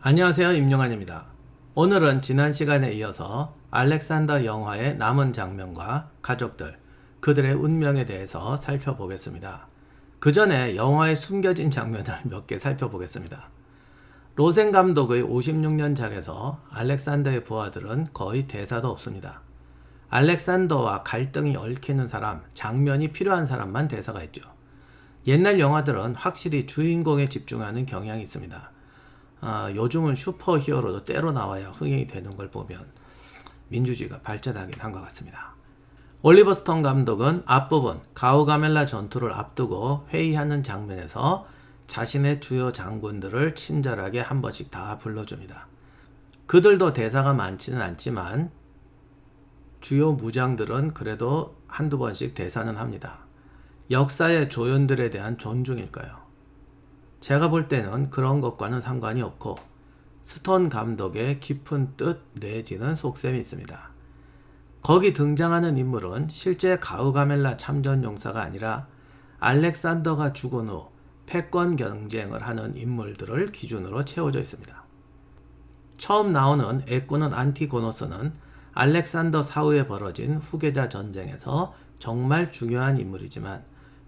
안녕하세요, 임용환입니다. 오늘은 지난 시간에 이어서 알렉산더 영화의 남은 장면과 가족들, 그들의 운명에 대해서 살펴보겠습니다. 그 전에 영화의 숨겨진 장면을 몇 개 살펴보겠습니다. 로센 감독의 56년작에서 알렉산더의 부하들은 거의 대사도 없습니다. 알렉산더와 갈등이 얽히는 사람, 장면이 필요한 사람만 대사가 있죠. 옛날 영화들은 확실히 주인공에 집중하는 경향이 있습니다. 요즘은 슈퍼히어로도 때로 나와야 흥행이 되는 걸 보면 민주주의가 발전하긴 한 것 같습니다. 올리버 스톤 감독은 앞부분 가우가멜라 전투를 앞두고 회의하는 장면에서 자신의 주요 장군들을 친절하게 한 번씩 다 불러줍니다. 그들도 대사가 많지는 않지만 주요 무장들은 그래도 한두 번씩 대사는 합니다. 역사의 조연들에 대한 존중일까요? 제가 볼 때는 그런 것과는 상관이 없고 스톤 감독의 깊은 뜻 내지는 속셈이 있습니다. 거기 등장하는 인물은 실제 가우가멜라 참전 용사가 아니라 알렉산더가 죽은 후 패권 경쟁을 하는 인물들을 기준으로 채워져 있습니다. 처음 나오는 애꾸는 안티고노스는 알렉산더 사후에 벌어진 후계자 전쟁에서 정말 중요한 인물이지만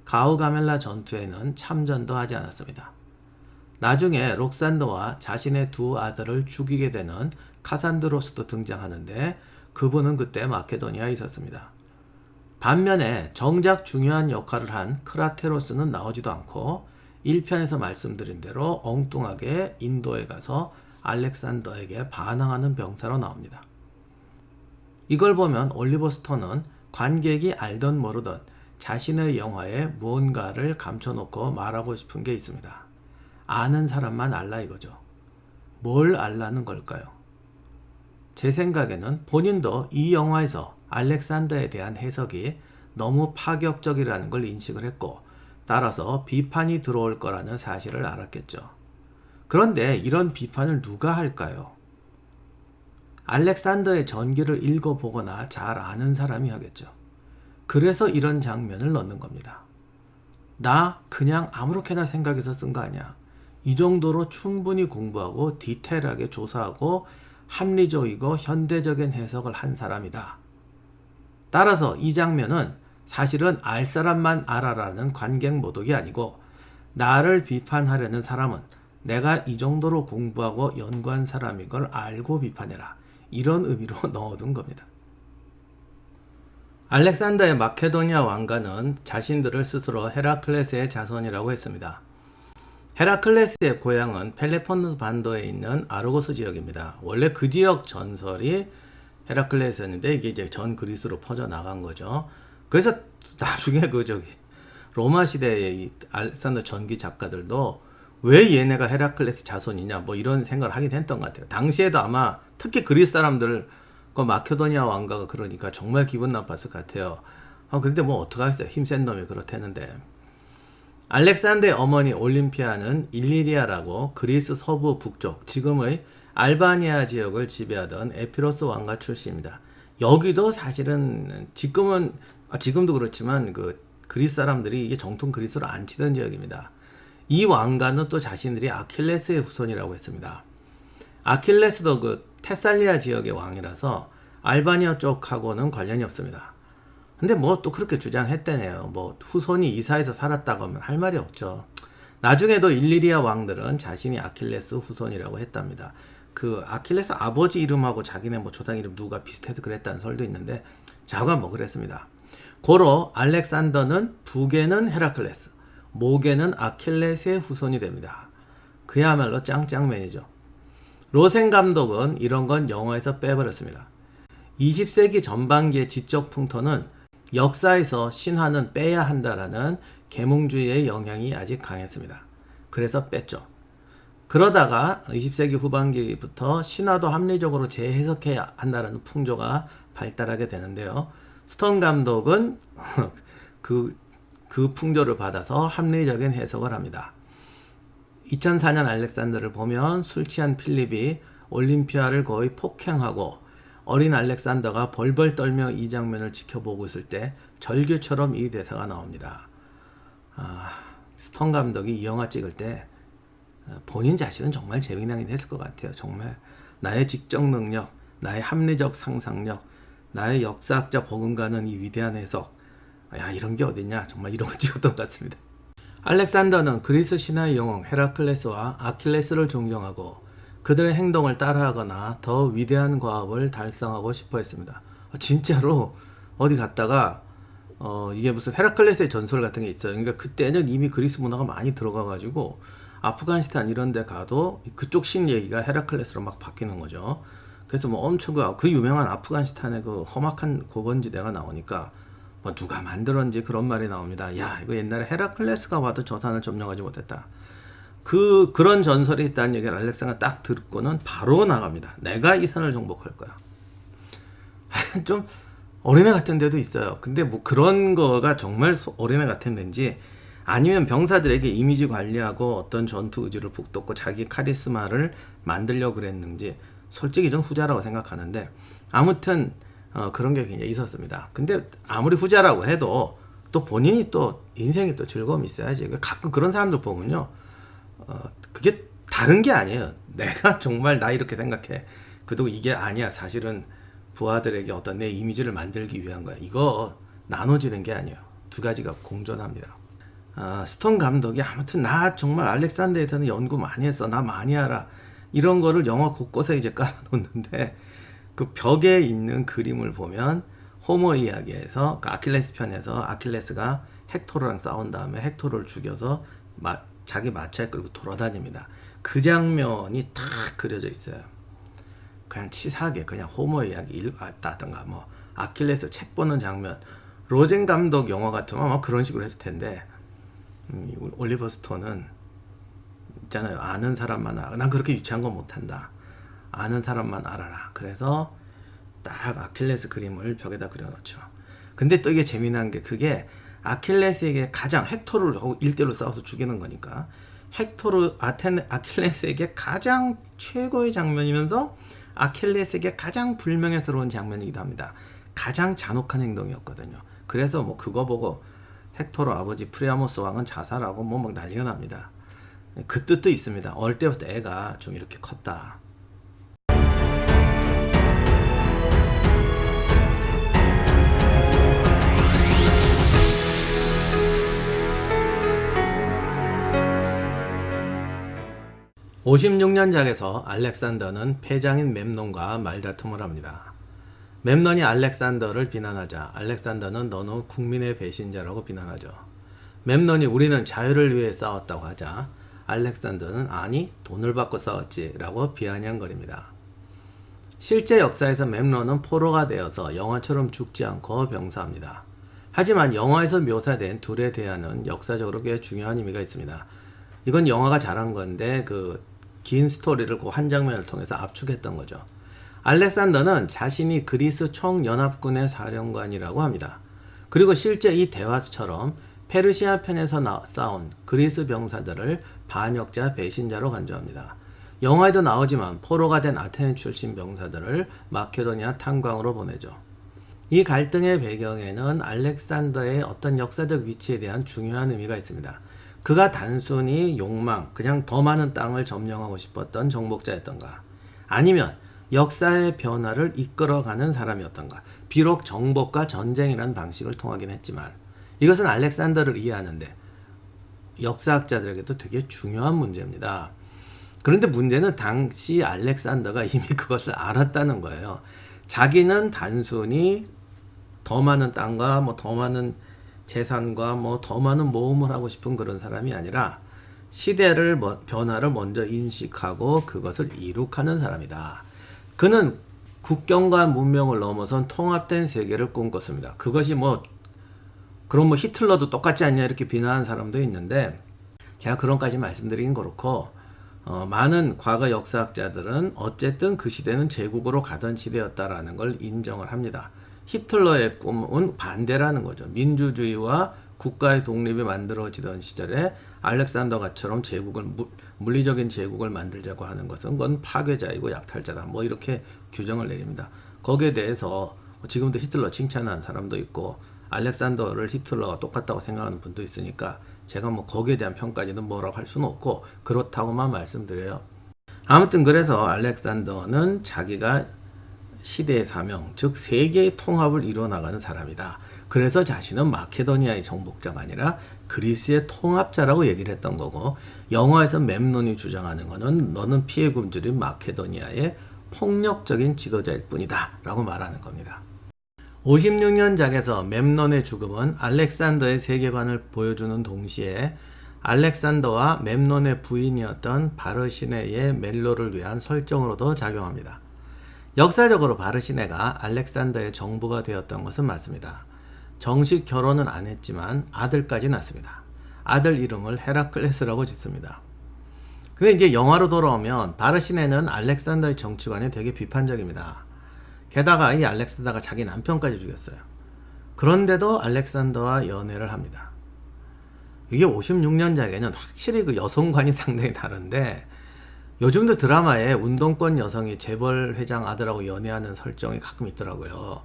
가우가멜라 전투에는 참전도 하지 않았습니다. 나중에 록산더와 자신의 두 아들을 죽이게 되는 카산드로스도 등장하는데 그분은 그때 마케도니아에 있었습니다. 반면에 정작 중요한 역할을 한 크라테로스는 나오지도 않고 1편에서 말씀드린 대로 엉뚱하게 인도에 가서 알렉산더에게 반항하는 병사로 나옵니다. 이걸 보면 올리버 스톤은 관객이 알던 모르던 자신의 영화에 무언가를 감춰놓고 말하고 싶은 게 있습니다. 아는 사람만 알라 이거죠. 뭘 알라는 걸까요? 제 생각에는 본인도 이 영화에서 알렉산더에 대한 해석이 너무 파격적이라는 걸 인식을 했고 따라서 비판이 들어올 거라는 사실을 알았겠죠. 그런데 이런 비판을 누가 할까요? 알렉산더의 전기를 읽어보거나 잘 아는 사람이 하겠죠. 그래서 이런 장면을 넣는 겁니다. 나 그냥 아무렇게나 생각해서 쓴 거 아니야. 이 정도로 충분히 공부하고 디테일하게 조사하고 합리적이고 현대적인 해석을 한 사람이다. 따라서 이 장면은 사실은 알 사람만 알아라는 관객 모독이 아니고 나를 비판하려는 사람은 내가 이 정도로 공부하고 연구한 사람인 걸 알고 비판해라. 이런 의미로 넣어둔 겁니다. 알렉산더의 마케도니아 왕가는 자신들을 스스로 헤라클레스의 자손이라고 했습니다. 헤라클레스의 고향은 펠레폰네소 반도에 있는 아르고스 지역입니다. 원래 그 지역 전설이 헤라클레스였는데 이게 이제 전 그리스로 퍼져 나간 거죠. 그래서 나중에 로마 시대의 이 알렉산더 전기 작가들도 왜 얘네가 헤라클레스 자손이냐 뭐 이런 생각을 하긴 했던 것 같아요. 당시에도 아마 특히 그리스 사람들 그 마케도니아 왕가가 그러니까 정말 기분 나빴을 것 같아요. 근데 뭐 어떡하겠어요. 힘센 놈이 그렇다는데. 알렉산더의 어머니 올림피아는 일리리아라고 그리스 서부 북쪽, 지금의 알바니아 지역을 지배하던 에피로스 왕가 출신입니다. 여기도 사실은 지금도 그렇지만 그리스 사람들이 이게 정통 그리스로 안 치던 지역입니다. 이 왕가는 또 자신들이 아킬레스의 후손이라고 했습니다. 아킬레스도 테살리아 지역의 왕이라서 알바니아 쪽하고는 관련이 없습니다. 근데 뭐 또 그렇게 주장했대네요. 뭐 후손이 이사해서 살았다고 하면 할 말이 없죠. 나중에도 일리리아 왕들은 자신이 아킬레스 후손이라고 했답니다. 그 아킬레스 아버지 이름하고 자기네 뭐 조상 이름 누가 비슷해서 그랬다는 설도 있는데 자가 뭐 그랬습니다. 고로 알렉산더는 북에는 헤라클레스, 목에는 아킬레스의 후손이 됩니다. 그야말로 짱짱맨이죠. 로센 감독은 이런 건 영화에서 빼버렸습니다. 20세기 전반기의 지적 풍토는 역사에서 신화는 빼야 한다라는 계몽주의의 영향이 아직 강했습니다. 그래서 뺐죠. 그러다가 20세기 후반기부터 신화도 합리적으로 재해석해야 한다라는 풍조가 발달하게 되는데요. 스톤 감독은 그 풍조를 받아서 합리적인 해석을 합니다. 2004년 알렉산더를 보면 술 취한 필립이 올림피아를 거의 폭행하고 어린 알렉산더가 벌벌 떨며 이 장면을 지켜보고 있을 때 절규처럼 이 대사가 나옵니다. 스톤 감독이 이 영화 찍을 때 본인 자신은 정말 재미나긴 했을 것 같아요. 정말 나의 직접 능력, 나의 합리적 상상력, 나의 역사학자 버금가는 이 위대한 해석, 야 이런 게 어딨냐, 정말 이런 거 찍었던 것 같습니다. 알렉산더는 그리스 신화의 영웅 헤라클레스와 아킬레스를 존경하고 그들의 행동을 따라하거나 더 위대한 과업을 달성하고 싶어 했습니다. 진짜로 어디 갔다가 이게 무슨 헤라클레스의 전설 같은 게 있어요. 그러니까 그때는 이미 그리스 문화가 많이 들어가가지고 아프가니스탄 이런 데 가도 그쪽 신 얘기가 헤라클레스로 막 바뀌는 거죠. 그래서 뭐 엄청 그 유명한 아프가니스탄의 그 험악한 고건지대가 나오니까 뭐 누가 만들었는지 그런 말이 나옵니다. 야, 이거 옛날에 헤라클레스가 와도 저 산을 점령하지 못했다. 그런 전설이 있다는 얘기를 알렉산더가 딱 듣고는 바로 나갑니다. 내가 이 산을 정복할 거야. 좀 어린애 같은 데도 있어요. 근데 뭐 그런 거가 정말 어린애 같았는지 아니면 병사들에게 이미지 관리하고 어떤 전투 의지를 북돋고 자기 카리스마를 만들려고 그랬는지 솔직히 전 후자라고 생각하는데 아무튼 그런 게 굉장히 있었습니다. 근데 아무리 후자라고 해도 또 본인이 또 인생에 또 즐거움이 있어야지. 가끔 그런 사람들 보면요. 그게 다른 게 아니에요. 내가 정말 나 이렇게 생각해. 그리고 이게 아니야. 사실은 부하들에게 어떤 내 이미지를 만들기 위한 거야. 이거 나눠지는 게 아니에요. 두 가지가 공존합니다. 스톤 감독이 아무튼 나 정말 알렉산더에 대해서는 연구 많이 했어. 나 많이 알아. 이런 거를 영화 곳곳에 이제 깔아놓는데 그 벽에 있는 그림을 보면 호모 이야기에서 그 아킬레스 편에서 아킬레스가 헥토르랑 싸운 다음에 헥토르를 죽여서 자기 마차에 끌고 돌아다닙니다. 그 장면이 딱 그려져 있어요. 그냥 치사하게 그냥 호모 이야기 읽었다든가 뭐 아킬레스 책 보는 장면, 로젠 감독 영화 같으면 아마 그런 식으로 했을 텐데 올리버 스톤은 있잖아요. 아는 사람만 알아. 난 그렇게 유치한 건 못한다. 아는 사람만 알아라. 그래서 딱 아킬레스 그림을 벽에다 그려놓죠. 근데 또 이게 재미난 게 그게 아킬레스에게 가장 헥토르를 1대1로 싸워서 죽이는 거니까 아킬레스에게 가장 최고의 장면이면서 아킬레스에게 가장 불명예스러운 장면이기도 합니다. 가장 잔혹한 행동이었거든요. 그래서 뭐 그거 보고 헥토르 아버지 프리아모스 왕은 자살하고 뭐 막 난리가 납니다. 그 뜻도 있습니다. 어릴 때부터 애가 좀 이렇게 컸다. (56년작에서) 알렉산더는 패장인 멤논과 말다툼을 합니다. 멤논이 알렉산더를 비난하자 알렉산더는 너는 국민의 배신자라고 비난하죠. 멤논이 우리는 자유를 위해 싸웠다고 하자 알렉산더는 아니 돈을 받고 싸웠지 라고 비아냥거립니다. 실제 역사에서 멤논은 포로가 되어서 영화처럼 죽지 않고 병사합니다. 하지만 영화에서 묘사된 둘의 대화는 역사적으로 꽤 중요한 의미가 있습니다. 이건 영화가 잘한 건데 그 긴 스토리를 그 한 장면을 통해서 압축했던 거죠. 알렉산더는 자신이 그리스 총연합군의 사령관이라고 합니다. 그리고 실제 이 대화처럼 페르시아 편에서 싸운 그리스 병사들을 반역자 배신자로 간주합니다. 영화에도 나오지만 포로가 된 아테네 출신 병사들을 마케도니아 탄광으로 보내죠. 이 갈등의 배경에는 알렉산더의 어떤 역사적 위치에 대한 중요한 의미가 있습니다. 그가 단순히 욕망, 그냥 더 많은 땅을 점령하고 싶었던 정복자였던가, 아니면 역사의 변화를 이끌어가는 사람이었던가. 비록 정복과 전쟁이라는 방식을 통하긴 했지만 이것은 알렉산더를 이해하는데 역사학자들에게도 되게 중요한 문제입니다. 그런데 문제는 당시 알렉산더가 이미 그것을 알았다는 거예요. 자기는 단순히 더 많은 땅과 뭐 더 많은 재산과 뭐 더 많은 모험을 하고 싶은 그런 사람이 아니라 시대를 변화를 먼저 인식하고 그것을 이룩하는 사람이다. 그는 국경과 문명을 넘어선 통합된 세계를 꿈꿨습니다. 그것이 그럼 히틀러도 똑같지 않냐 이렇게 비난하는 사람도 있는데 제가 그런까지 말씀드리긴 그렇고 많은 과거 역사학자들은 어쨌든 그 시대는 제국으로 가던 시대였다라는 걸 인정을 합니다. 히틀러의 꿈은 반대라는 거죠. 민주주의와 국가의 독립이 만들어지던 시절에 알렉산더가처럼 물리적인 제국을 만들자고 하는 것은 그건 파괴자이고 약탈자다. 이렇게 규정을 내립니다. 거기에 대해서 지금도 히틀러 칭찬하는 사람도 있고 알렉산더를 히틀러가 똑같다고 생각하는 분도 있으니까 제가 뭐 거기에 대한 평가지는 뭐라고 할 수는 없고 그렇다고만 말씀드려요. 아무튼 그래서 알렉산더는 자기가 시대의 사명, 즉 세계의 통합을 이루어 나가는 사람이다. 그래서 자신은 마케도니아의 정복자가 아니라 그리스의 통합자라고 얘기를 했던 거고, 영화에서 멤논이 주장하는 거는 너는 피해 굶주린 마케도니아의 폭력적인 지도자일 뿐이다 라고 말하는 겁니다. 56년작에서 멤논의 죽음은 알렉산더의 세계관을 보여주는 동시에 알렉산더와 멤논의 부인이었던 바르시네의 멜로를 위한 설정으로도 작용합니다. 역사적으로 바르시네가 알렉산더의 정부가 되었던 것은 맞습니다. 정식 결혼은 안 했지만 아들까지 낳습니다. 아들 이름을 헤라클레스라고 짓습니다. 근데 이제 영화로 돌아오면 바르시네는 알렉산더의 정치관에 되게 비판적입니다. 게다가 이 알렉산더가 자기 남편까지 죽였어요. 그런데도 알렉산더와 연애를 합니다. 이게 56년작에는 확실히 그 여성관이 상당히 다른데, 요즘도 드라마에 운동권 여성이 재벌 회장 아들하고 연애하는 설정이 가끔 있더라고요.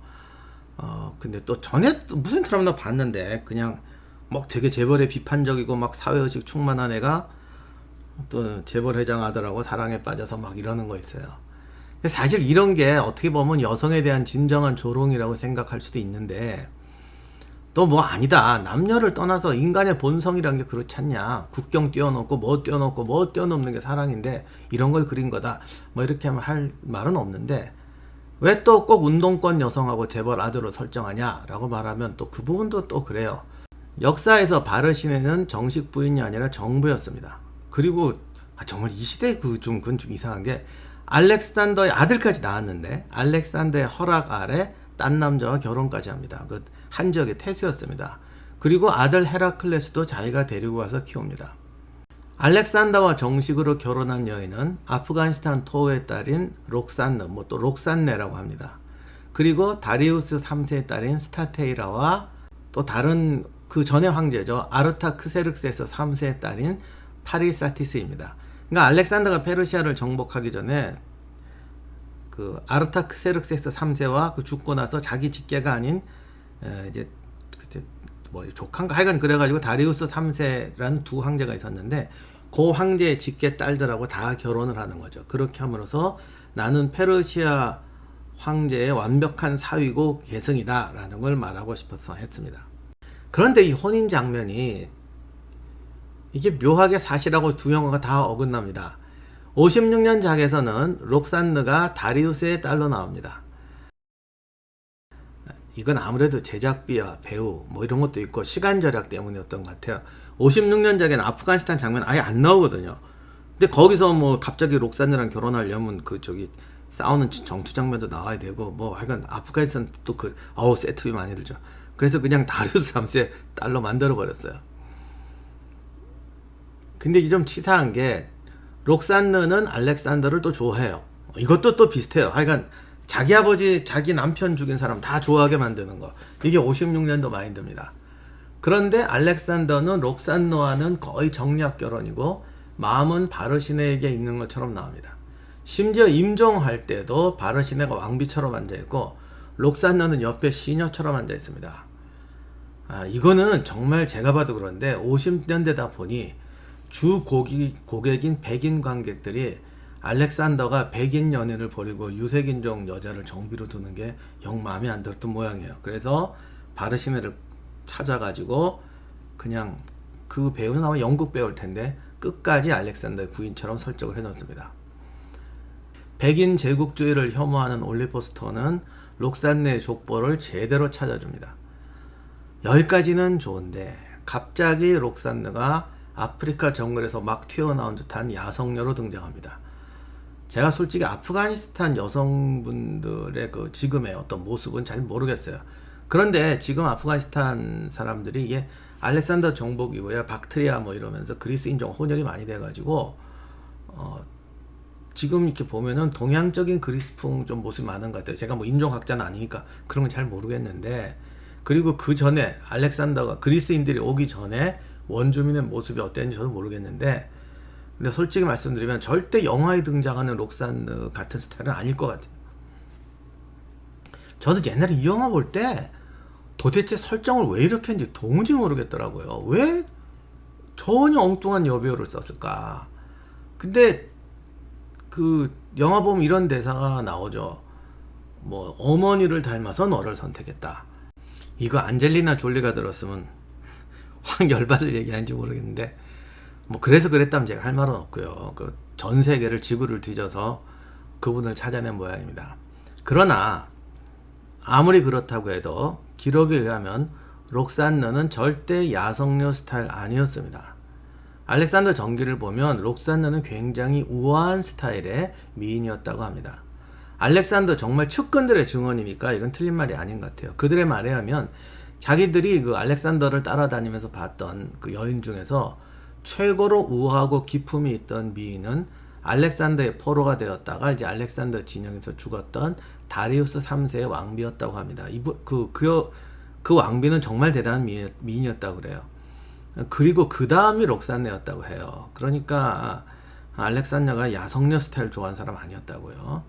근데 또 전에 또 무슨 드라마 봤는데 그냥 막 되게 재벌에 비판적이고 막 사회의식 충만한 애가 또 재벌 회장 아들하고 사랑에 빠져서 막 이러는 거 있어요. 사실 이런 게 어떻게 보면 여성에 대한 진정한 조롱이라고 생각할 수도 있는데, 또 뭐 아니다, 남녀를 떠나서 인간의 본성이란 게 그렇지 않냐, 국경 뛰어넘고 뭐 뛰어넘고 뭐 뛰어넘는 게 사랑인데 이런 걸 그린 거다, 뭐 이렇게 하면 할 말은 없는데, 왜 또 꼭 운동권 여성하고 재벌 아들로 설정하냐 라고 말하면 또 그 부분도 또 그래요. 역사에서 바르시네는 정식 부인이 아니라 정부였습니다. 그리고 정말 이 시대에 그건 좀 이상한 게, 알렉산더의 아들까지 낳았는데 알렉산더의 허락 아래 딴 남자와 결혼까지 합니다. 그 한 지역의 태수였습니다. 그리고 아들 헤라클레스도 자기가 데리고 와서 키웁니다. 알렉산더와 정식으로 결혼한 여인은 아프가니스탄 토호의 딸인 록산느, 뭐 또 록산네라고 합니다. 그리고 다리우스 3세의 딸인 스타테이라와 또 다른 그 전의 황제죠, 아르타크세르크세스 3세의 딸인 파리사티스입니다. 그러니까 알렉산더가 페르시아를 정복하기 전에 그 아르타크세르크세스 3세와 그 죽고 나서 자기 직계가 아닌 이제 그때 뭐 조카인가 하여간 그래가지고 다리우스 3세라는 두 황제가 있었는데, 그 황제의 직계 딸들하고 다 결혼을 하는 거죠. 그렇게 함으로써 나는 페르시아 황제의 완벽한 사위고 계승이다 라는 걸 말하고 싶어서 했습니다. 그런데 이 혼인 장면이 이게 묘하게 사실하고 두 영화가 다 어긋납니다. 56년작에서는 록산느가 다리우스의 딸로 나옵니다. 이건 아무래도 제작비와 배우 뭐 이런 것도 있고 시간 절약 때문이었던 것 같아요. 56년작에는 아프가니스탄 장면 아예 안 나오거든요. 근데 거기서 뭐 갑자기 록산느랑 결혼하려면 그 저기 싸우는 정투 장면도 나와야 되고, 뭐 하여간 아프가니스탄 또 그 세트비 많이 들죠. 그래서 그냥 다리우스 3세 딸로 만들어 버렸어요. 근데 이게 좀 치사한 게, 록산느는 알렉산더를 또 좋아해요. 이것도 또 비슷해요. 하여간 자기 아버지, 자기 남편 죽인 사람 다 좋아하게 만드는 거. 이게 56년도 마인드입니다. 그런데 알렉산더는 록산느와는 거의 정략 결혼이고 마음은 바르시네에게 있는 것처럼 나옵니다. 심지어 임종할 때도 바르시네가 왕비처럼 앉아있고 록산느는 옆에 시녀처럼 앉아있습니다. 이거는 정말 제가 봐도 그런데 50년대다 보니 주 고객인 백인 관객들이 알렉산더가 백인 연인을 버리고 유색인종 여자를 정비로 두는 게 영 마음에 안 들었던 모양이에요. 그래서 바르시네를 찾아가지고 그냥 그 배우는 아마 영국 배우일 텐데 끝까지 알렉산더의 부인처럼 설정을 해놓습니다. 백인 제국주의를 혐오하는 올리포스터는 록산네의 족보를 제대로 찾아줍니다. 여기까지는 좋은데 갑자기 록산느가 아프리카 정글에서 막 튀어나온 듯한 야성녀로 등장합니다. 제가 솔직히 아프가니스탄 여성분들의 그 지금의 어떤 모습은 잘 모르겠어요. 그런데 지금 아프가니스탄 사람들이 이게 알렉산더 정복 이후에 박트리아 뭐 이러면서 그리스 인종 혼혈이 많이 돼가지고 지금 이렇게 보면은 동양적인 그리스풍 좀 모습이 많은 것 같아요. 제가 뭐 인종학자는 아니니까 그런 건 잘 모르겠는데, 그리고 그 전에 알렉산더가 그리스인들이 오기 전에 원주민의 모습이 어땠는지 저도 모르겠는데, 근데 솔직히 말씀드리면 절대 영화에 등장하는 록산느 같은 스타일은 아닐 것 같아요. 저도 옛날에 이 영화 볼 때 도대체 설정을 왜 이렇게 했는지 도무지 모르겠더라고요. 왜 전혀 엉뚱한 여배우를 썼을까? 근데 그 영화 보면 이런 대사가 나오죠. 뭐 어머니를 닮아서 너를 선택했다. 이거 안젤리나 졸리가 들었으면 확 열받을 얘기하는지 모르겠는데 뭐 그래서 그랬다면 제가 할 말은 없고요. 그 전 세계를 지구를 뒤져서 그분을 찾아낸 모양입니다. 그러나 아무리 그렇다고 해도 기록에 의하면 록산느는 절대 야성녀 스타일 아니었습니다. 알렉산더 전기를 보면 록산느는 굉장히 우아한 스타일의 미인이었다고 합니다. 알렉산더 정말 측근들의 증언이니까 이건 틀린 말이 아닌 것 같아요. 그들의 말에 하면 자기들이 그 알렉산더를 따라다니면서 봤던 그 여인 중에서 최고로 우아하고 기품이 있던 미인은 알렉산더의 포로가 되었다가 이제 알렉산더 진영에서 죽었던 다리우스 3세의 왕비였다고 합니다. 그 왕비는 정말 대단한 미인이었다고 그래요. 그리고 그 다음이 록산느였다고 해요. 그러니까 알렉산더가 야성녀 스타일 좋아하는 사람 아니었다고요.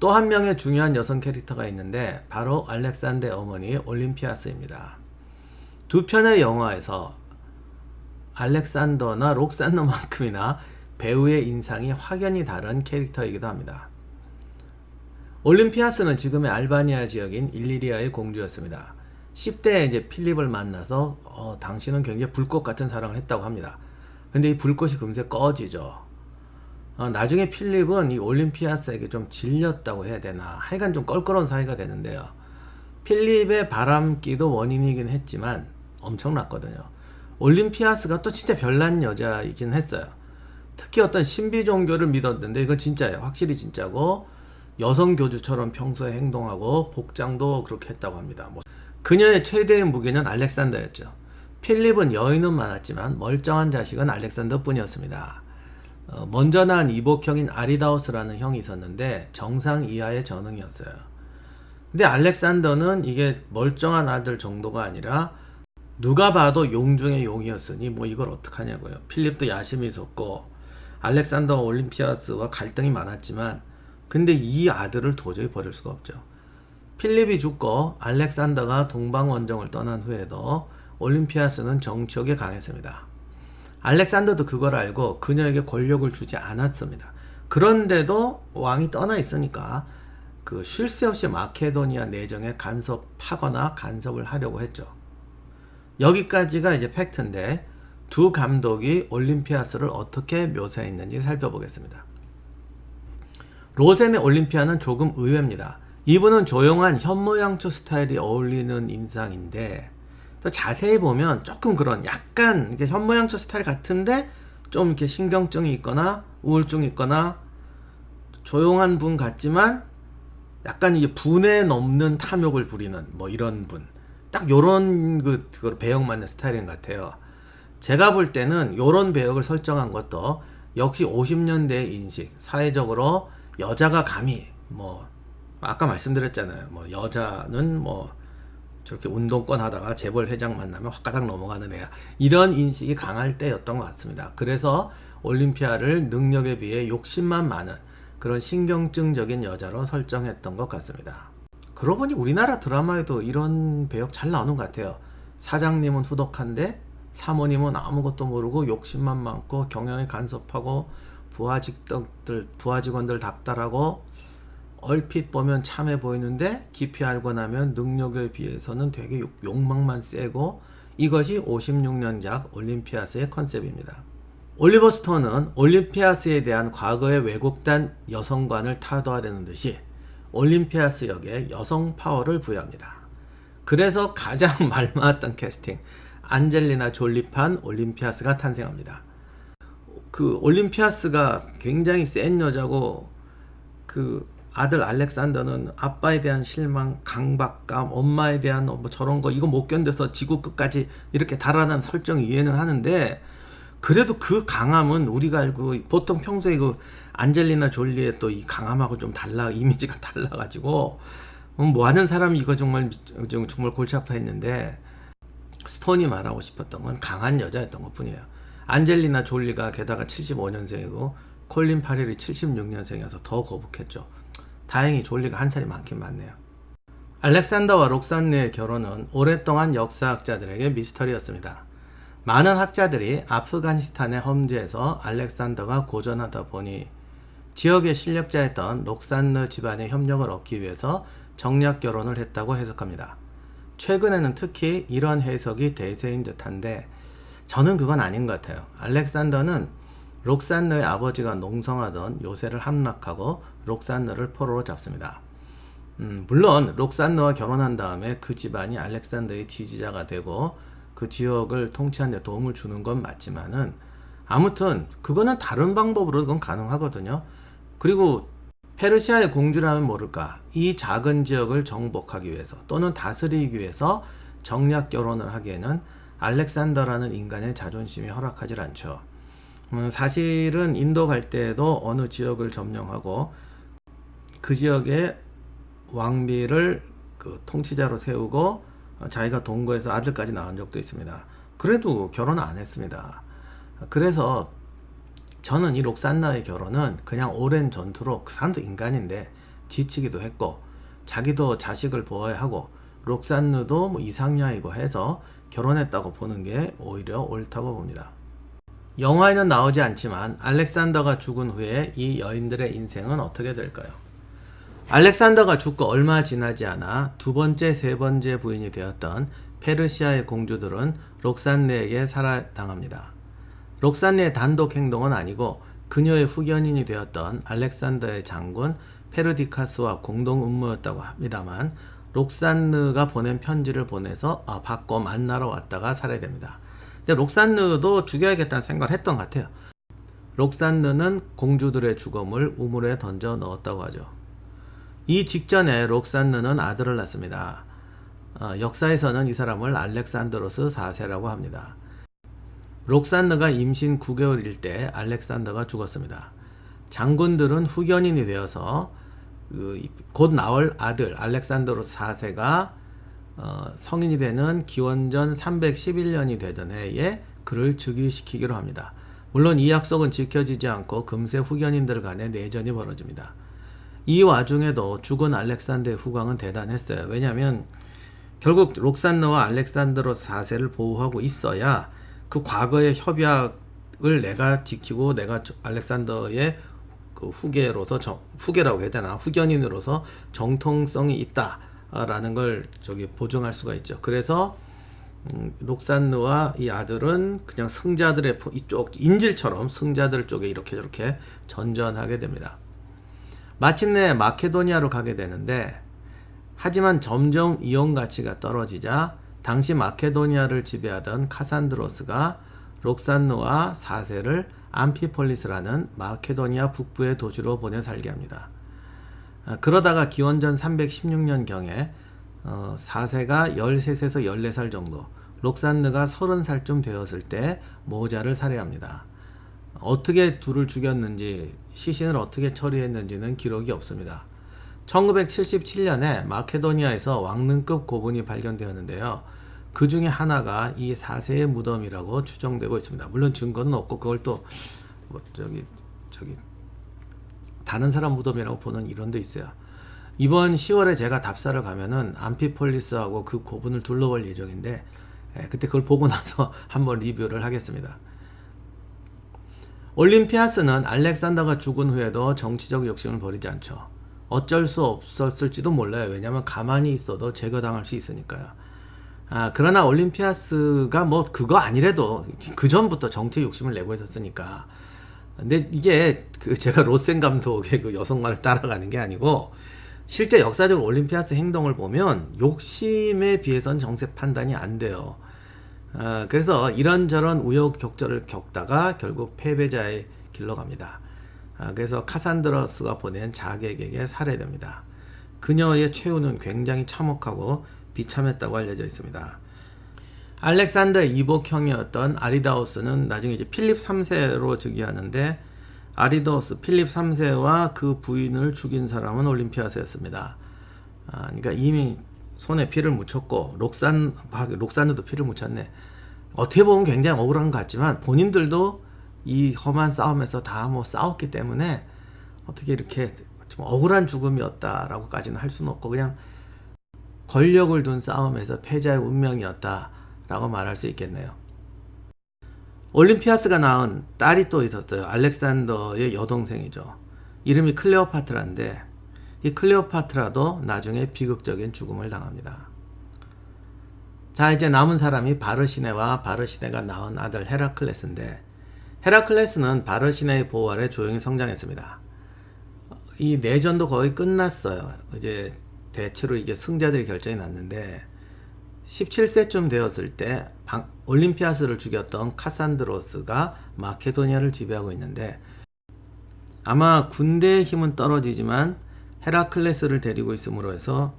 또 한 명의 중요한 여성 캐릭터가 있는데 바로 알렉산더의 어머니 올림피아스입니다. 두 편의 영화에서 알렉산더나 록산느만큼이나 배우의 인상이 확연히 다른 캐릭터이기도 합니다. 올림피아스는 지금의 알바니아 지역인 일리리아의 공주였습니다. 10대에 이제 필립을 만나서 당신은 굉장히 불꽃 같은 사랑을 했다고 합니다. 근데 이 불꽃이 금세 꺼지죠. 나중에 필립은 이 올림피아스에게 좀 질렸다고 해야 되나, 하여간 좀 껄끄러운 사이가 되는데요. 필립의 바람기도 원인이긴 했지만 엄청났거든요. 올림피아스가 또 진짜 별난 여자이긴 했어요. 특히 어떤 신비 종교를 믿었는데 이건 진짜예요. 확실히 진짜고 여성 교주처럼 평소에 행동하고 복장도 그렇게 했다고 합니다. 그녀의 최대의 무기는 알렉산더였죠. 필립은 여인은 많았지만 멀쩡한 자식은 알렉산더 뿐이었습니다. 먼저 난 이복형인 아리다우스라는 형이 있었는데 정상 이하의 전응이었어요. 근데 알렉산더는 이게 멀쩡한 아들 정도가 아니라 누가 봐도 용 중의 용이었으니 뭐 이걸 어떡하냐고요. 필립도 야심이 있었고 알렉산더와 올림피아스와 갈등이 많았지만 근데 이 아들을 도저히 버릴 수가 없죠. 필립이 죽고 알렉산더가 동방원정을 떠난 후에도 올림피아스는 정치욕에 강했습니다. 알렉산더도 그걸 알고 그녀에게 권력을 주지 않았습니다. 그런데도 왕이 떠나 있으니까 그 쉴 새 없이 마케도니아 내정에 간섭하거나 간섭을 하려고 했죠. 여기까지가 이제 팩트인데 두 감독이 올림피아스를 어떻게 묘사했는지 살펴보겠습니다. 로센의 올림피아는 조금 의외입니다. 이분은 조용한 현모양처 스타일이 어울리는 인상인데 또 자세히 보면 조금 그런 약간 이렇게 현모양처 스타일 같은데 좀 이렇게 신경증이 있거나 우울증이 있거나 조용한 분 같지만 약간 이게 분에 넘는 탐욕을 부리는 뭐 이런 분. 딱 요런 그 배역 맞는 스타일인 것 같아요. 제가 볼 때는 요런 배역을 설정한 것도 역시 50년대의 인식, 사회적으로 여자가 감히 뭐 아까 말씀드렸잖아요. 뭐 여자는 뭐 저렇게 운동권 하다가 재벌 회장 만나면 확가닥 넘어가는 애야. 이런 인식이 강할 때였던 것 같습니다. 그래서 올림피아를 능력에 비해 욕심만 많은 그런 신경증적인 여자로 설정했던 것 같습니다. 그러고 보니 우리나라 드라마에도 이런 배역 잘 나오는 것 같아요. 사장님은 후덕한데 사모님은 아무것도 모르고 욕심만 많고 경영에 간섭하고 부하 직원들 닥달하고 얼핏 보면 참해 보이는데 깊이 알고 나면 능력에 비해서는 되게 욕망만 세고 이것이 56년작 올림피아스의 컨셉입니다. 올리버 스톤은 올림피아스에 대한 과거의 왜곡된 여성관을 타도하려는 듯이 올림피아스 역에 여성 파워를 부여합니다. 그래서 가장 말맞았던 캐스팅 안젤리나 졸리판 올림피아스가 탄생합니다. 그 올림피아스가 굉장히 센 여자고 그 아들 알렉산더는 아빠에 대한 실망, 강박감, 엄마에 대한 뭐 저런 거 이거 못 견뎌서 지구 끝까지 이렇게 달아난 설정 이해는 하는데 그래도 그 강함은 우리가 알고 보통 평소에 그 안젤리나 졸리의 또 이 강함하고 좀 달라 이미지가 달라가지고 뭐 하는 사람이 이거 정말 골치 아파했는데 스톤이 말하고 싶었던 건 강한 여자였던 것 뿐이에요. 안젤리나 졸리가 게다가 75년생이고 콜린 파렐이 76년생이어서 더 거북했죠. 다행히 졸리가 한 살이 많긴 많네요. 알렉산더와 록산느의 결혼은 오랫동안 역사학자들에게 미스터리였습니다. 많은 학자들이 아프가니스탄의 험지에서 알렉산더가 고전하다 보니 지역의 실력자였던 록산느 집안의 협력을 얻기 위해서 정략 결혼을 했다고 해석합니다. 최근에는 특히 이런 해석이 대세인 듯한데 저는 그건 아닌 것 같아요. 알렉산더는 록산느의 아버지가 농성하던 요새를 함락하고 록산느를 포로로 잡습니다. 물론 록산느와 결혼한 다음에 그 집안이 알렉산더의 지지자가 되고 그 지역을 통치하는 데 도움을 주는 건 맞지만은 아무튼 그거는 다른 방법으로 그건 가능하거든요. 그리고 페르시아의 공주라면 모를까 이 작은 지역을 정복하기 위해서 또는 다스리기 위해서 정략 결혼을 하기에는 알렉산더라는 인간의 자존심이 허락하지 않죠. 사실은 인도 갈 때에도 어느 지역을 점령하고 그 지역의 왕비를 그 통치자로 세우고 자기가 동거해서 아들까지 낳은 적도 있습니다. 그래도 결혼 안 했습니다. 그래서 저는 이 록산나의 결혼은 그냥 오랜 전투로 그 사람도 인간인데 지치기도 했고 자기도 자식을 보아야 하고 록산느도 뭐 이상야이고 해서 결혼했다고 보는 게 오히려 옳다고 봅니다. 영화에는 나오지 않지만 알렉산더가 죽은 후에 이 여인들의 인생은 어떻게 될까요? 알렉산더가 죽고 얼마 지나지 않아 두 번째, 세 번째 부인이 되었던 페르시아의 공주들은 록산네에게 살해당합니다. 록산네의 단독 행동은 아니고 그녀의 후견인이 되었던 알렉산더의 장군 페르디카스와 공동 음모였다고 합니다만 록산느가 보낸 편지를 보내서 받고 만나러 왔다가 살해됩니다. 근데 록산느도 죽여야겠다는 생각을 했던 것 같아요. 록산느는 공주들의 죽음을 우물에 던져 넣었다고 하죠. 이 직전에 록산느는 아들을 낳습니다. 역사에서는 이 사람을 알렉산드로스 4세라고 합니다. 록산느가 임신 9개월일 때 알렉산더가 죽었습니다. 장군들은 후견인이 되어서 곧 나올 아들 알렉산드로스 4세가 성인이 되는 기원전 311년이 되던 해에 그를 즉위시키기로 합니다. 물론 이 약속은 지켜지지 않고 금세 후견인들 간에 내전이 벌어집니다. 이 와중에도 죽은 알렉산더의 후광은 대단했어요. 왜냐하면 결국 록산느와 알렉산드로스 4세를 보호하고 있어야 그 과거의 협약을 내가 지키고 내가 알렉산더의 그 후계라고 해야 되나 후견인으로서 정통성이 있다라는 걸 보증할 수가 있죠. 그래서 록산느와 이 아들은 그냥 승자들의 이쪽 인질처럼 승자들 쪽에 이렇게 저렇게 전전하게 됩니다. 마침내 마케도니아로 가게 되는데 하지만 점점 이용 가치가 떨어지자 당시 마케도니아를 지배하던 카산드로스가 록산느와 4세를 암피폴리스라는 마케도니아 북부의 도시로 보내 살게 합니다. 그러다가 기원전 316년경에 4세가 13세에서 14살 정도, 록산느가 30살쯤 되었을 때 모자를 살해합니다. 어떻게 둘을 죽였는지, 시신을 어떻게 처리했는지는 기록이 없습니다. 1977년에 마케도니아에서 왕릉급 고분이 발견되었는데요. 그 중에 하나가 이 4세의 무덤이라고 추정되고 있습니다. 물론 증거는 없고 그걸 또 다른 사람 무덤이라고 보는 이론도 있어요. 이번 10월에 제가 답사를 가면은 암피폴리스하고 그 고분을 둘러볼 예정인데 그때 그걸 보고 나서 한번 리뷰를 하겠습니다. 올림피아스는 알렉산더가 죽은 후에도 정치적 욕심을 버리지 않죠. 어쩔 수 없었을지도 몰라요. 왜냐하면 가만히 있어도 제거당할 수 있으니까요. 그러나 올림피아스가 뭐 그거 아니래도 그 전부터 정치 욕심을 내고 있었으니까. 근데 이게 제가 로센 감독의 그 여성만을 따라가는 게 아니고 실제 역사적으로 올림피아스 행동을 보면 욕심에 비해선 정세 판단이 안 돼요. 그래서 이런저런 우여곡절을 겪다가 결국 패배자의 길로 갑니다. 그래서 카산드로스가 보낸 자객에게 살해됩니다. 그녀의 최후는 굉장히 참혹하고 비참했다고 알려져 있습니다. 알렉산더의 이복형이었던 아리다우스는 나중에 이제 필립 3세로 즉위하는데 아리다우스 필립 3세와 그 부인을 죽인 사람은 올림피아스였습니다. 그러니까 이미 손에 피를 묻혔고 록산느도 피를 묻혔네. 어떻게 보면 굉장히 억울한 것 같지만 본인들도 이 험한 싸움에서 다 뭐 싸웠기 때문에 어떻게 이렇게 좀 억울한 죽음이었다라고까지는 할 수는 없고 그냥 권력을 둔 싸움에서 패자의 운명이었다라고 말할 수 있겠네요. 올림피아스가 낳은 딸이 또 있었어요. 알렉산더의 여동생이죠. 이름이 클레오파트라인데 이 클레오파트라도 나중에 비극적인 죽음을 당합니다. 자, 이제 남은 사람이 바르시네와 바르시네가 낳은 아들 헤라클레스인데, 헤라클레스는 바르시네의 보호 아래 조용히 성장했습니다. 이 내전도 거의 끝났어요. 이제 대체로 이게 승자들이 결정이 났는데 17세쯤 되었을 때 올림피아스를 죽였던 카산드로스가 마케도니아를 지배하고 있는데, 아마 군대의 힘은 떨어지지만 헤라클레스를 데리고 있음으로 해서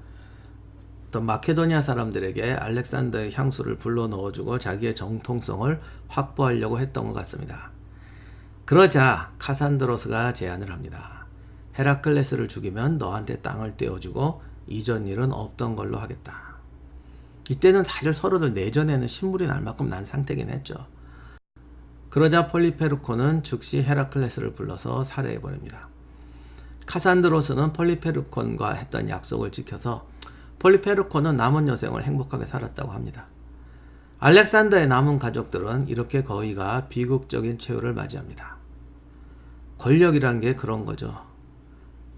어떤 마케도니아 사람들에게 알렉산더의 향수를 불러 넣어주고 자기의 정통성을 확보하려고 했던 것 같습니다. 그러자 카산드로스가 제안을 합니다. 헤라클레스를 죽이면 너한테 땅을 떼어주고 이전 일은 없던 걸로 하겠다. 이때는 사실 서로들 내전에는 신물이 날 만큼 난 상태긴 했죠. 그러자 폴리페르코는 즉시 헤라클레스를 불러서 살해해버립니다. 카산드로스는 폴리페르콘과 했던 약속을 지켜서 폴리페르코는 남은 여생을 행복하게 살았다고 합니다. 알렉산더의 남은 가족들은 이렇게 거의가 비극적인 최후를 맞이합니다. 권력이란 게 그런 거죠.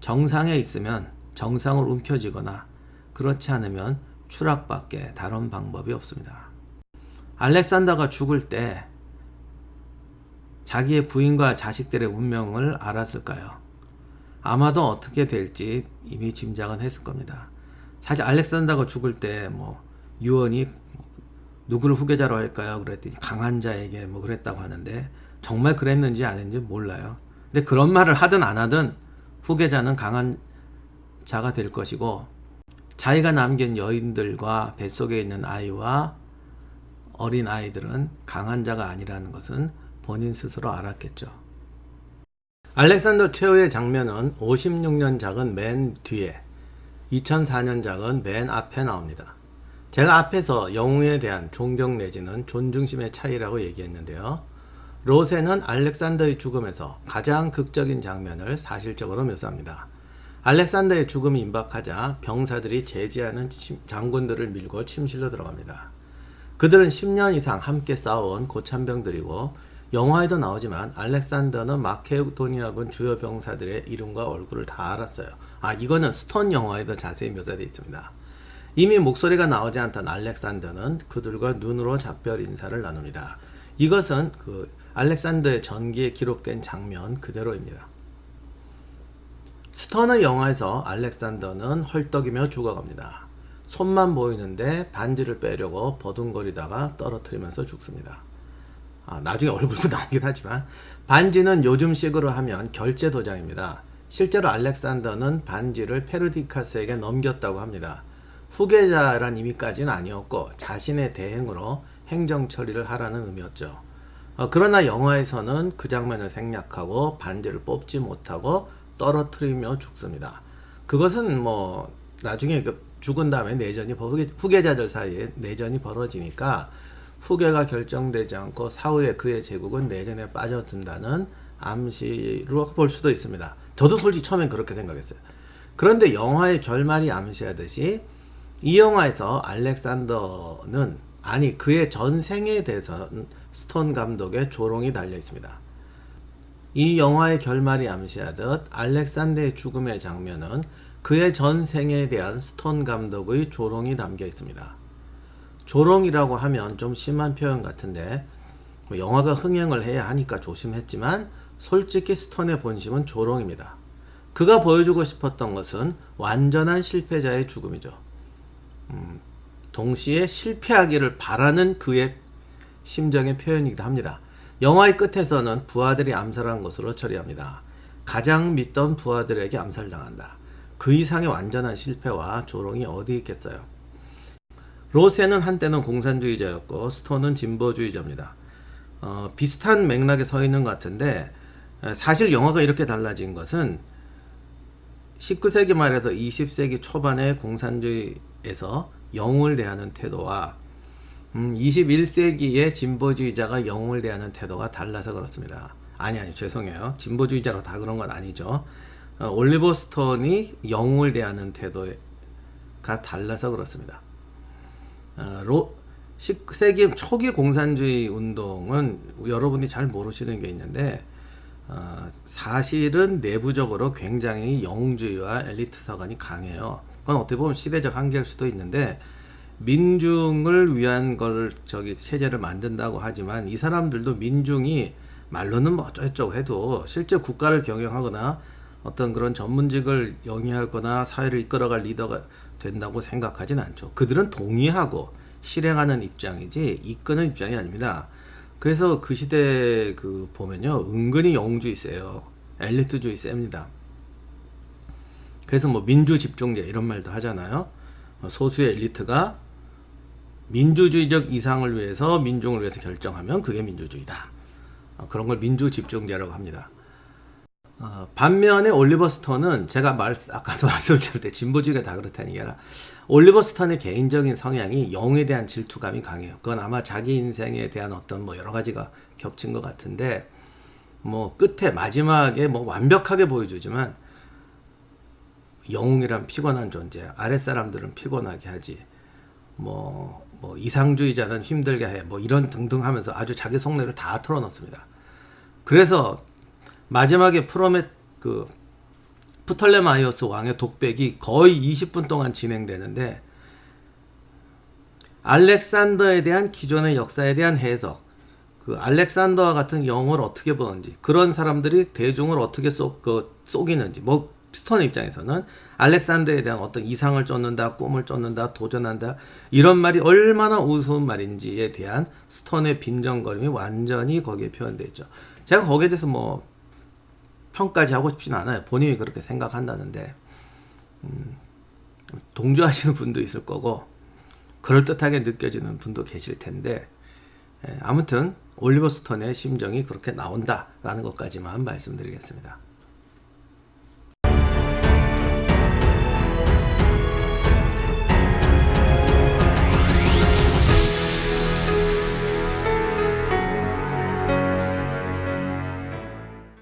정상에 있으면 정상을 움켜쥐거나 그렇지 않으면 추락밖에 다른 방법이 없습니다. 알렉산더가 죽을 때 자기의 부인과 자식들의 운명을 알았을까요? 아마도 어떻게 될지 이미 짐작은 했을 겁니다. 사실 알렉산더가 죽을 때 유언이 누구를 후계자로 할까요? 그랬더니 강한 자에게 그랬다고 하는데 정말 그랬는지 아닌지 몰라요. 근데 그런 말을 하든 안 하든 후계자는 강한 자가 될 것이고, 자기가 남긴 여인들과 뱃속에 있는 아이와 어린 아이들은 강한 자가 아니라는 것은 본인 스스로 알았겠죠. 알렉산더 최후의 장면은 56년작은 맨 뒤에, 2004년작은 맨 앞에 나옵니다. 제가 앞에서 영웅에 대한 존경 내지는 존중심의 차이라고 얘기했는데요. 로세는 알렉산더의 죽음에서 가장 극적인 장면을 사실적으로 묘사합니다. 알렉산더의 죽음이 임박하자 병사들이 제지하는 장군들을 밀고 침실로 들어갑니다. 그들은 10년 이상 함께 싸워온 고참병들이고, 영화에도 나오지만 알렉산더는 마케도니아군 주요 병사들의 이름과 얼굴을 다 알았어요. 이거는 스톤 영화에도 자세히 묘사되어 있습니다. 이미 목소리가 나오지 않던 알렉산더는 그들과 눈으로 작별 인사를 나눕니다. 이것은 알렉산더의 전기에 기록된 장면 그대로입니다. 스톤의 영화에서 알렉산더는 헐떡이며 죽어갑니다. 손만 보이는데 반지를 빼려고 버둥거리다가 떨어뜨리면서 죽습니다. 나중에 얼굴도 나오긴 하지만 반지는 요즘식으로 하면 결제 도장입니다. 실제로 알렉산더는 반지를 페르디카스에게 넘겼다고 합니다. 후계자란 의미까지는 아니었고 자신의 대행으로 행정 처리를 하라는 의미였죠. 그러나 영화에서는 그 장면을 생략하고 반지를 뽑지 못하고 떨어뜨리며 죽습니다. 그것은 나중에 죽은 다음에 후계자들 사이에 내전이 벌어지니까 후계가 결정되지 않고 사후에 그의 제국은 내전에 빠져든다는 암시로 볼 수도 있습니다. 저도 솔직히 처음엔 그렇게 생각했어요. 그런데 영화의 결말이 암시하듯이 이 영화에서 알렉산더는 그의 전생에 대해서는 스톤 감독의 조롱이 달려 있습니다. 이 영화의 결말이 암시하듯 알렉산더의 죽음의 장면은 그의 전생에 대한 스톤 감독의 조롱이 담겨 있습니다. 조롱이라고 하면 좀 심한 표현 같은데 영화가 흥행을 해야 하니까 조심했지만 솔직히 스톤의 본심은 조롱입니다. 그가 보여주고 싶었던 것은 완전한 실패자의 죽음이죠. 동시에 실패하기를 바라는 그의 심정의 표현이기도 합니다. 영화의 끝에서는 부하들이 암살한 것으로 처리합니다. 가장 믿던 부하들에게 암살당한다. 그 이상의 완전한 실패와 조롱이 어디 있겠어요. 로세는 한때는 공산주의자였고 스톤은 진보주의자입니다. 비슷한 맥락에 서 있는 것 같은데, 사실 영화가 이렇게 달라진 것은 19세기 말에서 20세기 초반의 공산주의에서 영웅을 대하는 태도와 21세기의 진보주의자가 영웅을 대하는 태도가 달라서 그렇습니다. 죄송해요. 진보주의자로 다 그런 건 아니죠. 올리버 스톤이 영웅을 대하는 태도가 달라서 그렇습니다. 10세기 초기 공산주의 운동은 여러분이 잘 모르시는 게 있는데 사실은 내부적으로 굉장히 영웅주의와 엘리트 서관이 강해요. 그건 어떻게 보면 시대적 한계일 수도 있는데 민중을 위한 걸 체제를 만든다고 하지만 이 사람들도 민중이 말로는 뭐 어쩌고저쩌고 해도 실제 국가를 경영하거나 어떤 그런 전문직을 영위하거나 사회를 이끌어갈 리더가 된다고 생각하진 않죠. 그들은 동의하고 실행하는 입장이지 이끄는 입장이 아닙니다. 그래서 그 시대 보면요, 은근히 영웅주의 세요. 엘리트주의 셉니다. 그래서 뭐 민주 집중제 이런 말도 하잖아요. 소수의 엘리트가 민주주의적 이상을 위해서 민중을 위해서 결정하면 그게 민주주의다. 그런 걸 민주 집중제라고 합니다. 반면에 올리버 스톤은 제가 아까도 말씀드릴 때 진보주의가 다 그렇다는 게 아니라 올리버 스톤의 개인적인 성향이 영에 대한 질투감이 강해요. 그건 아마 자기 인생에 대한 어떤 뭐 여러 가지가 겹친 것 같은데 뭐 끝에 마지막에 뭐 완벽하게 보여주지만 영웅이란 피곤한 존재, 아랫사람들은 피곤하게 하지, 뭐 이상주의자는 힘들게 해, 뭐 이런 등등 하면서 아주 자기 속내를 다 털어놓습니다. 그래서 마지막에 프톨레마이오스 왕의 독백이 거의 20분 동안 진행되는데 알렉산더에 대한 기존의 역사에 대한 해석, 알렉산더와 같은 영웅을 어떻게 보는지, 그런 사람들이 대중을 어떻게 속이는지, 뭐 스톤의 입장에서는 알렉산더에 대한 어떤 이상을 쫓는다, 꿈을 쫓는다, 도전한다, 이런 말이 얼마나 우스운 말인지에 대한 스톤의 빈정거림이 완전히 거기에 표현되어 있죠. 제가 거기에 대해서 뭐 평가까지 하고 싶진 않아요. 본인이 그렇게 생각한다는데 동조하시는 분도 있을 거고 그럴듯하게 느껴지는 분도 계실 텐데 아무튼 올리버 스톤의 심정이 그렇게 나온다라는 것까지만 말씀드리겠습니다.